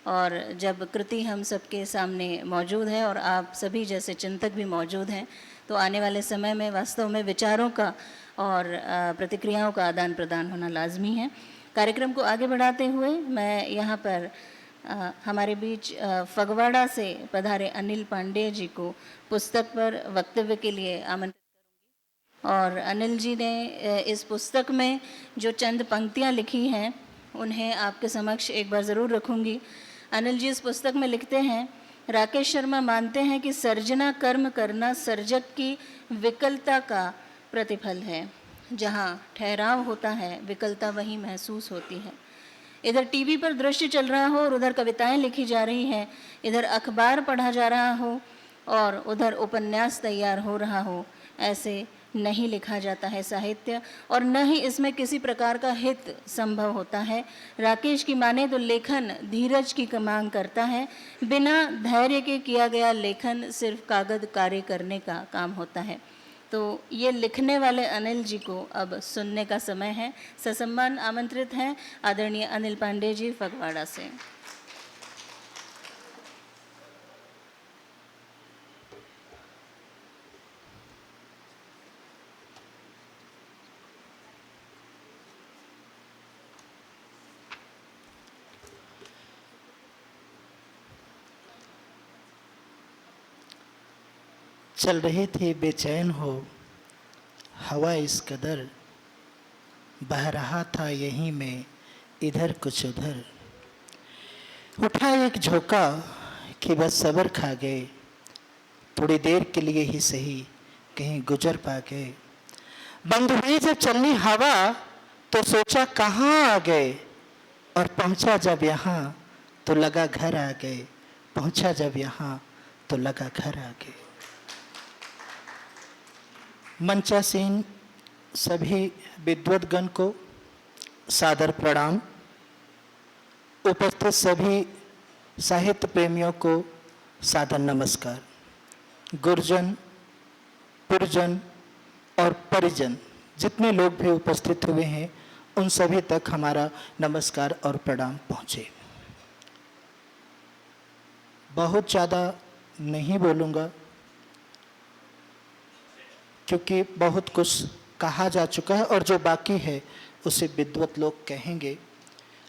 और जब कृति हम सबके सामने मौजूद है और आप सभी जैसे चिंतक भी मौजूद हैं, तो आने वाले समय में वास्तव में विचारों का और प्रतिक्रियाओं का आदान प्रदान होना लाजमी है। कार्यक्रम को आगे बढ़ाते हुए मैं यहाँ पर हमारे बीच फगवाड़ा से पधारे अनिल पांडे जी को पुस्तक पर वक्तव्य के लिए आमंत्रित करूँगी। और अनिल जी ने इस पुस्तक में जो चंद पंक्तियाँ लिखी हैं उन्हें आपके समक्ष एक बार ज़रूर रखूँगी। अनिल जी इस पुस्तक में लिखते हैं, राकेश शर्मा मानते हैं कि सर्जना कर्म करना सर्जक की विकलता का प्रतिफल है। जहाँ ठहराव होता है विकलता वहीं महसूस होती है। इधर टीवी पर दृश्य चल रहा हो और उधर कविताएं लिखी जा रही हैं, इधर अखबार पढ़ा जा रहा हो और उधर उपन्यास तैयार हो रहा हो, ऐसे नहीं लिखा जाता है साहित्य और न ही इसमें किसी प्रकार का हित संभव होता है। राकेश की माने तो लेखन धीरज की मांग करता है। बिना धैर्य के किया गया लेखन सिर्फ कागज कार्य करने का काम होता है। तो ये लिखने वाले अनिल जी को अब सुनने का समय है। ससम्मान आमंत्रित हैं आदरणीय अनिल पांडे जी फगवाड़ा से। चल रहे थे बेचैन हो, हवा इस कदर बह रहा था यहीं में इधर कुछ उधर। उठा एक झोंका कि बस सब्र खा गए, थोड़ी देर के लिए ही सही कहीं गुजर पा गए। बंद हुई जब चलनी हवा तो सोचा कहाँ आ गए, और पहुँचा जब यहाँ तो लगा घर आ गए। पहुँचा जब यहाँ तो लगा घर आ गए। मंचासीन सभी विद्वद्गण को सादर प्रणाम। उपस्थित सभी साहित्य प्रेमियों को सादर नमस्कार। गुरुजन, पुरजन और परिजन जितने लोग भी उपस्थित हुए हैं उन सभी तक हमारा नमस्कार और प्रणाम पहुँचे। बहुत ज़्यादा नहीं बोलूँगा क्योंकि बहुत कुछ कहा जा चुका है और जो बाकी है उसे विद्वत लोग कहेंगे।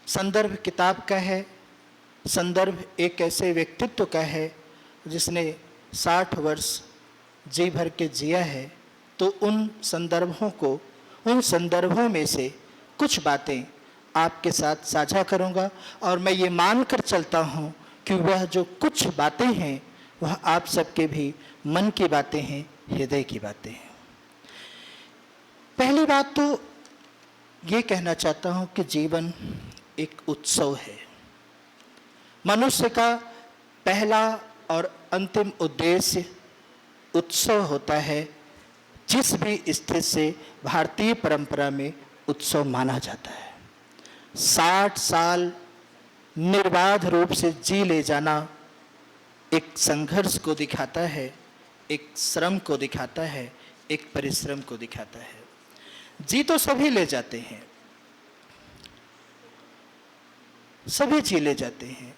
संदर्भ किताब का है, संदर्भ एक ऐसे व्यक्तित्व का है जिसने 60 वर्ष जी भर के जिया है। तो उन संदर्भों में से कुछ बातें आपके साथ साझा करूंगा और मैं ये मान कर चलता हूँ कि वह जो कुछ बातें हैं वह आप सबके भी मन की बातें हैं, हृदय की बातें हैं। पहली बात तो ये कहना चाहता हूँ कि जीवन एक उत्सव है। मनुष्य का पहला और अंतिम उद्देश्य उत्सव होता है। जिस भी स्थिति से भारतीय परंपरा में उत्सव माना जाता है। 60 साल निर्बाध रूप से जी ले जाना एक संघर्ष को दिखाता है, एक श्रम को दिखाता है, एक परिश्रम को दिखाता है। जी तो सभी ले जाते हैं, सभी जी ले जाते हैं,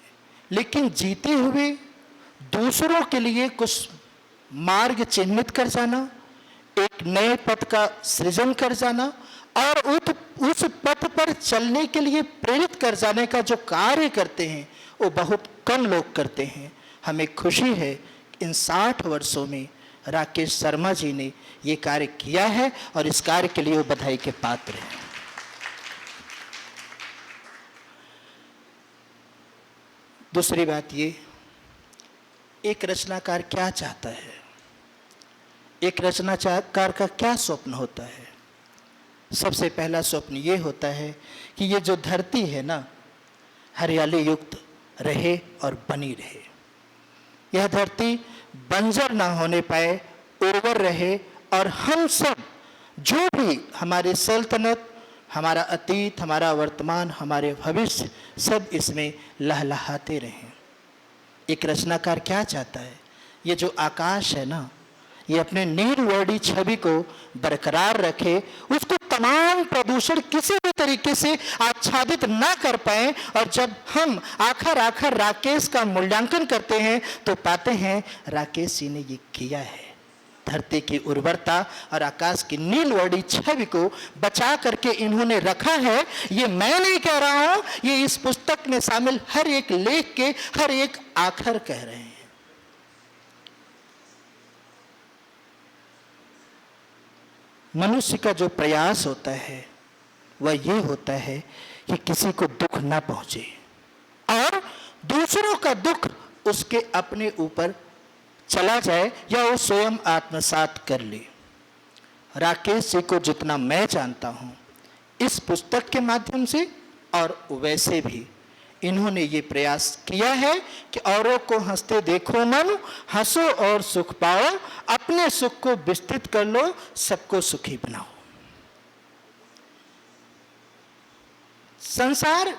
लेकिन जीते हुए दूसरों के लिए कुछ मार्ग चिन्हित कर जाना, एक नए पथ का सृजन कर जाना और उस पथ पर चलने के लिए प्रेरित कर जाने का जो कार्य करते हैं वो बहुत कम लोग करते हैं। हमें खुशी है इन 60 वर्षों में राकेश शर्मा जी ने ये कार्य किया है और इस कार्य के लिए वो बधाई के पात्र हैं। दूसरी बात ये, एक रचनाकार क्या चाहता है, एक रचनाकार का क्या स्वप्न होता है। सबसे पहला स्वप्न ये होता है कि ये जो धरती है ना, हरियाली युक्त रहे और बनी रहे। यह धरती बंजर ना होने पाए, उर्वर रहे और हम सब जो भी हमारे सल्तनत, हमारा अतीत, हमारा वर्तमान, हमारे भविष्य सब इसमें लहलहाते रहें। एक रचनाकार क्या चाहता है, ये जो आकाश है ना, ये अपने नीलवर्णी छवि को बरकरार रखे, उसको तमाम प्रदूषण किसी भी तरीके से आच्छादित ना कर पाए। और जब हम आखिर राकेश का मूल्यांकन करते हैं तो पाते हैं राकेश जी ने ये किया है। धरती की उर्वरता और आकाश की नीलवर्णी छवि को बचा करके इन्होंने रखा है। ये मैं नहीं कह रहा हूं, ये इस पुस्तक में शामिल हर एक लेख के हर एक आखर कह रहे हैं। मनुष्य का जो प्रयास होता है वह ये होता है कि किसी को दुख ना पहुंचे और दूसरों का दुख उसके अपने ऊपर चला जाए या वो स्वयं आत्मसात कर ले। राकेश जी को जितना मैं जानता हूं इस पुस्तक के माध्यम से और वैसे भी इन्होंने ये प्रयास किया है कि औरों को हंसते देखो मन, हंसो और सुख पाओ, अपने सुख को विस्तृत कर लो, सबको सुखी बनाओ। संसार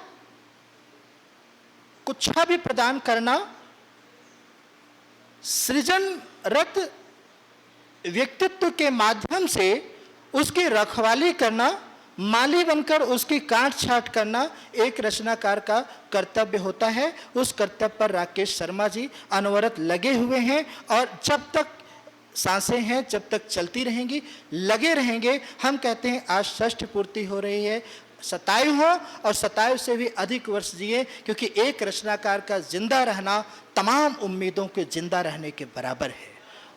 को छवि प्रदान करना, सृजनरत व्यक्तित्व के माध्यम से उसकी रखवाली करना, माली बनकर उसकी काट छाट करना एक रचनाकार का कर्तव्य होता है। उस कर्तव्य पर राकेश शर्मा जी अनवरत लगे हुए हैं और जब तक सांसें हैं, जब तक चलती रहेंगी, लगे रहेंगे। हम कहते हैं आज षष्ठ पूर्ति हो रही है, 27 हो और 27 से भी अधिक वर्ष जिए, क्योंकि एक रचनाकार का जिंदा रहना तमाम उम्मीदों के जिंदा रहने के बराबर है।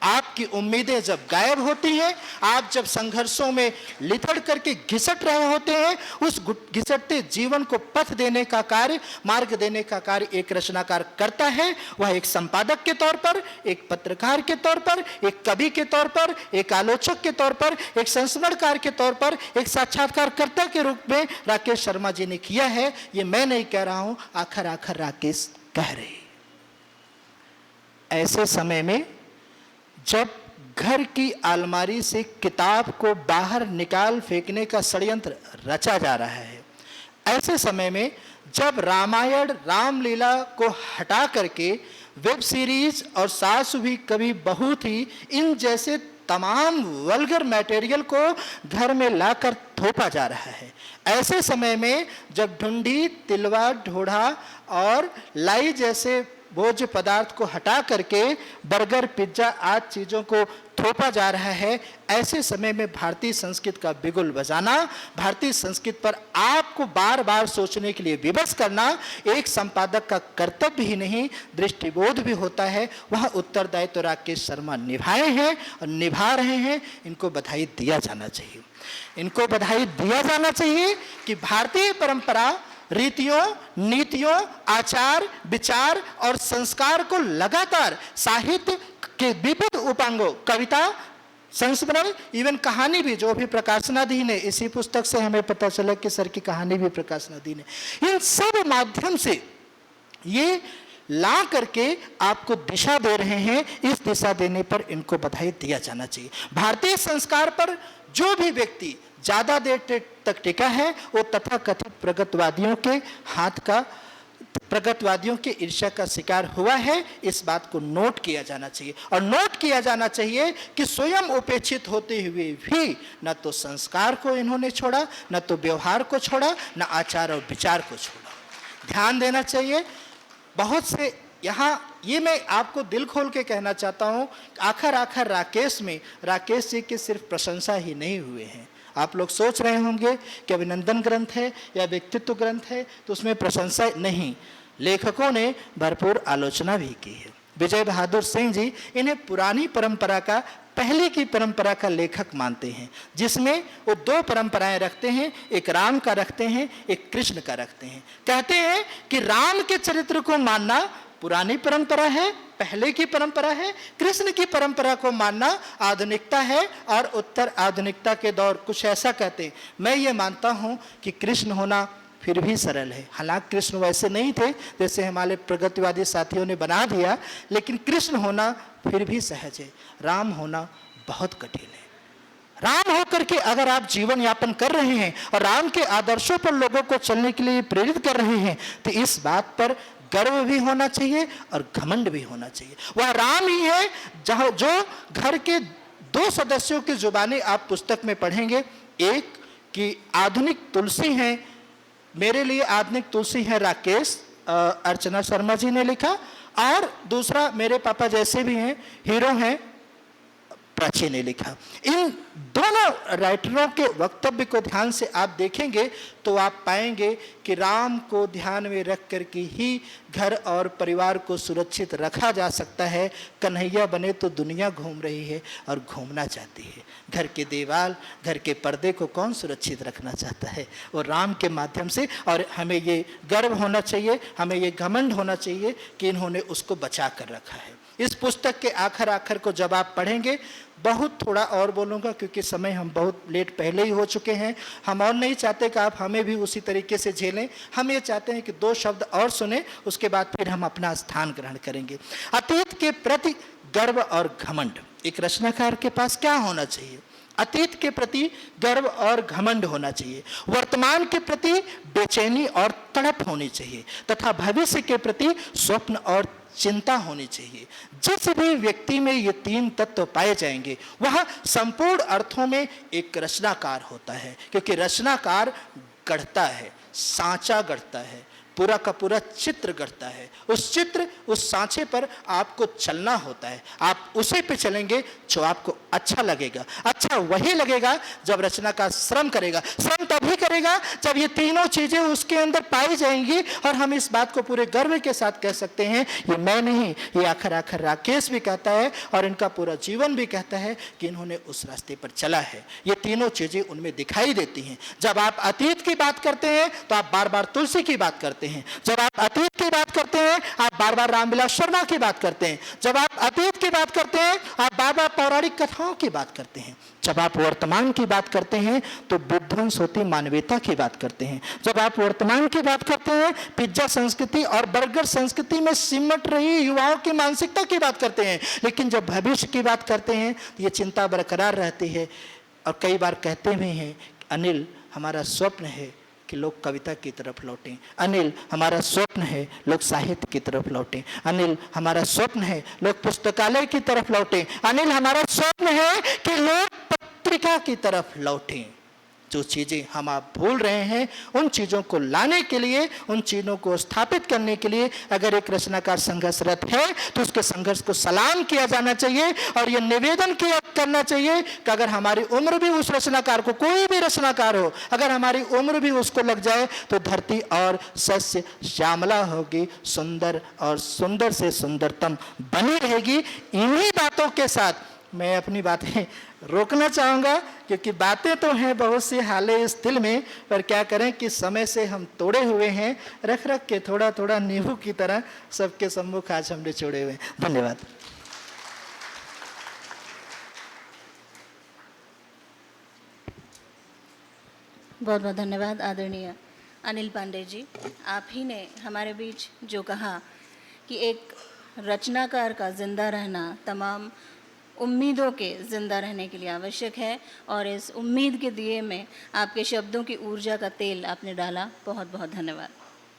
आपकी उम्मीदें जब गायब होती हैं, आप जब संघर्षों में लिथड़ करके घिसट रहे होते हैं, उस घिसटते जीवन को पथ देने का कार्य, मार्ग देने का कार्य एक रचनाकार करता है। वह एक संपादक के तौर पर, एक पत्रकार के तौर पर, एक कवि के तौर पर, एक आलोचक के तौर पर, एक संस्मरणकार के तौर पर, एक साक्षात्कारकर्ता के रूप में राकेश शर्मा जी ने किया है। ये मैं नहीं कह रहा हूं, आखिर राकेश कह रहे। ऐसे समय में जब घर की अलमारी से किताब को बाहर निकाल फेंकने का षड्यंत्र रचा जा रहा है, ऐसे समय में जब रामायण रामलीला को हटा करके वेब सीरीज और सासु भी कभी बहू थी, इन जैसे तमाम वल्गर मटेरियल को घर में लाकर थोपा जा रहा है, ऐसे समय में जब ढूंढी, तिलवा, ढोढ़ा और लाई जैसे भोज्य पदार्थ को हटा करके बर्गर, पिज्जा आदि चीज़ों को थोपा जा रहा है, ऐसे समय में भारतीय संस्कृति का बिगुल बजाना, भारतीय संस्कृति पर आपको बार बार सोचने के लिए विवश करना एक संपादक का कर्तव्य ही नहीं, दृष्टिबोध भी होता है। वह उत्तरदायित्व तो राकेश शर्मा निभाए हैं और निभा रहे हैं। इनको बधाई दिया जाना चाहिए। इनको बधाई दिया जाना चाहिए कि भारतीय परंपरा, रीतियों, नीतियों, आचार, विचार और संस्कार को लगातार साहित्य के विविध उपांगों, कविता, संस्मरण, इवन कहानी भी, जो भी प्रकाशनाधीन है, इसी पुस्तक से हमें पता चला कि सर की कहानी भी प्रकाशनाधीन है, इन सब माध्यम से ये ला करके आपको दिशा दे रहे हैं। इस दिशा देने पर इनको बधाई दिया जाना चाहिए। भारतीय संस्कार पर जो भी व्यक्ति ज्यादा देर तक टिका है वो तथाकथित प्रगतवादियों के हाथ का, प्रगतवादियों के ईर्ष्या का शिकार हुआ है। इस बात को नोट किया जाना चाहिए और नोट किया जाना चाहिए कि स्वयं उपेक्षित होते हुए भी न तो संस्कार को इन्होंने छोड़ा, न तो व्यवहार को छोड़ा, न आचार और विचार को छोड़ा। ध्यान देना चाहिए। बहुत से यहाँ ये मैं आपको दिल खोल के कहना चाहता हूँ, आखिर राकेश जी की सिर्फ प्रशंसा ही नहीं हुए हैं। आप लोग सोच रहे होंगे कि अभिनंदन ग्रंथ है या व्यक्तित्व ग्रंथ है तो उसमें प्रशंसा नहीं, लेखकों ने भरपूर आलोचना भी की है। विजय बहादुर सिंह जी इन्हें पुरानी परंपरा का, पहले की परंपरा का लेखक मानते हैं, जिसमें वो दो परंपराएं रखते हैं, एक राम का रखते हैं, एक कृष्ण का रखते हैं। कहते हैं कि राम के चरित्र को मानना पुरानी परंपरा है, पहले की परंपरा है, कृष्ण की परंपरा को मानना आधुनिकता है और उत्तर आधुनिकता के दौर। कुछ ऐसा कहते हैं। मैं ये मानता हूँ कि कृष्ण होना फिर भी सरल है। हालांकि कृष्ण वैसे नहीं थे जैसे हमारे प्रगतिवादी साथियों ने बना दिया, लेकिन कृष्ण होना फिर भी सहज है। राम होना बहुत कठिन है। राम होकर के अगर आप जीवन यापन कर रहे हैं और राम के आदर्शों पर लोगों को चलने के लिए प्रेरित कर रहे हैं तो इस बात पर गर्व भी होना चाहिए और घमंड भी होना चाहिए। वह राम ही है जहां जो घर के दो सदस्यों की जुबानी आप पुस्तक में पढ़ेंगे, एक कि आधुनिक तुलसी हैं, मेरे लिए आधुनिक तुलसी है राकेश, अर्चना शर्मा जी ने लिखा, और दूसरा मेरे पापा जैसे भी हैं हीरो हैं, प्राची ने लिखा। इन दोनों राइटरों के वक्तव्य को ध्यान से आप देखेंगे तो आप पाएंगे कि राम को ध्यान में रख कर के ही घर और परिवार को सुरक्षित रखा जा सकता है। कन्हैया बने तो दुनिया घूम रही है और घूमना चाहती है। घर के दीवार, घर के पर्दे को कौन सुरक्षित रखना चाहता है? वो राम के माध्यम से। और हमें ये गर्व होना चाहिए, हमें ये घमंड होना चाहिए कि इन्होंने उसको बचा कर रखा है। इस पुस्तक के आखिर को जब आप पढ़ेंगे, बहुत थोड़ा और बोलूँगा क्योंकि समय हम बहुत लेट पहले ही हो चुके हैं। हम और नहीं चाहते कि आप हमें भी उसी तरीके से झेलें। हम ये चाहते हैं कि 2 शब्द और सुने, उसके बाद फिर हम अपना स्थान ग्रहण करेंगे। अतीत के प्रति गर्व और घमंड एक रचनाकार के पास क्या होना चाहिए? अतीत के प्रति गर्व और घमंड होना चाहिए, वर्तमान के प्रति बेचैनी और तड़प होनी चाहिए, तथा भविष्य के प्रति स्वप्न और चिंता होनी चाहिए। जिस भी व्यक्ति में ये 3 तत्व पाए जाएंगे वह संपूर्ण अर्थों में एक रचनाकार होता है, क्योंकि रचनाकार गढ़ता है, सांचा गढ़ता है, पूरा का पूरा चित्र गढ़ता है। उस चित्र, उस सांचे पर आपको चलना होता है। आप उसी पे चलेंगे जो आपको अच्छा लगेगा। अच्छा वही लगेगा जब रचना का श्रम करेगा। श्रम तभी करेगा जब ये तीनों चीजें उसके अंदर पाई जाएंगी। और हम इस बात को पूरे गर्व के साथ कह सकते हैं, ये मैं नहीं, ये आखिर राकेश भी कहता है और इनका पूरा जीवन भी कहता है कि इन्होंने उस रास्ते पर चला है। ये तीनों चीजें उनमें दिखाई देती हैं। जब आप अतीत की बात करते हैं तो आप बार बार तुलसी की बात करते हैं। जब आप अतीत की बात करते हैं आप बार बार रामविलास शर्मा की बात करते हैं। जब आप अतीत की बात करते हैं आप बार बार पौराणिक कथाओं की बात करते हैं। जब आप वर्तमान की बात करते हैं तो विध्वंस होती मानवीयता की बात करते हैं। जब आप वर्तमान की बात करते हैं पिज्जा संस्कृति और बर्गर संस्कृति में सिमट रही युवाओं की मानसिकता की बात करते हैं। लेकिन जब भविष्य की बात करते हैं तो ये चिंता बरकरार रहती है। और कई बार कहते भी हैं, अनिल हमारा स्वप्न है कि लोग कविता की तरफ लौटें। अनिल हमारा स्वप्न है लोग साहित्य की तरफ लौटें। अनिल हमारा स्वप्न है लोग पुस्तकालय की तरफ लौटें। अनिल हमारा स्वप्न है कि लोग पत्रिका की तरफ लौटें। जो चीज़ें हम आप भूल रहे हैं उन चीज़ों को लाने के लिए, उन चीज़ों को स्थापित करने के लिए अगर एक रचनाकार संघर्षरत है तो उसके संघर्ष को सलाम किया जाना चाहिए। और यह निवेदन किया करना चाहिए कि अगर हमारी उम्र भी उस रचनाकार को, कोई भी रचनाकार हो, अगर हमारी उम्र भी उसको लग जाए तो धरती और सस्य श्यामला होगी, सुंदर और सुंदर से सुंदरतम बनी रहेगी। इन्हीं बातों के साथ मैं अपनी बातें रोकना चाहूँगा क्योंकि बातें तो हैं बहुत सी हाले इस दिल में, पर क्या करें कि समय से हम तोड़े हुए हैं। रख रख के थोड़ा थोड़ा नींबू की तरह सबके सम्मुख आज हम निचोड़े हुए हैं। धन्यवाद। बहुत बहुत धन्यवाद आदरणीय अनिल पांडे जी। आप ही ने हमारे बीच जो कहा कि एक रचनाकार का जिंदा रहना तमाम उम्मीदों के ज़िंदा रहने के लिए आवश्यक है, और इस उम्मीद के दिए में आपके शब्दों की ऊर्जा का तेल आपने डाला। बहुत बहुत धन्यवाद।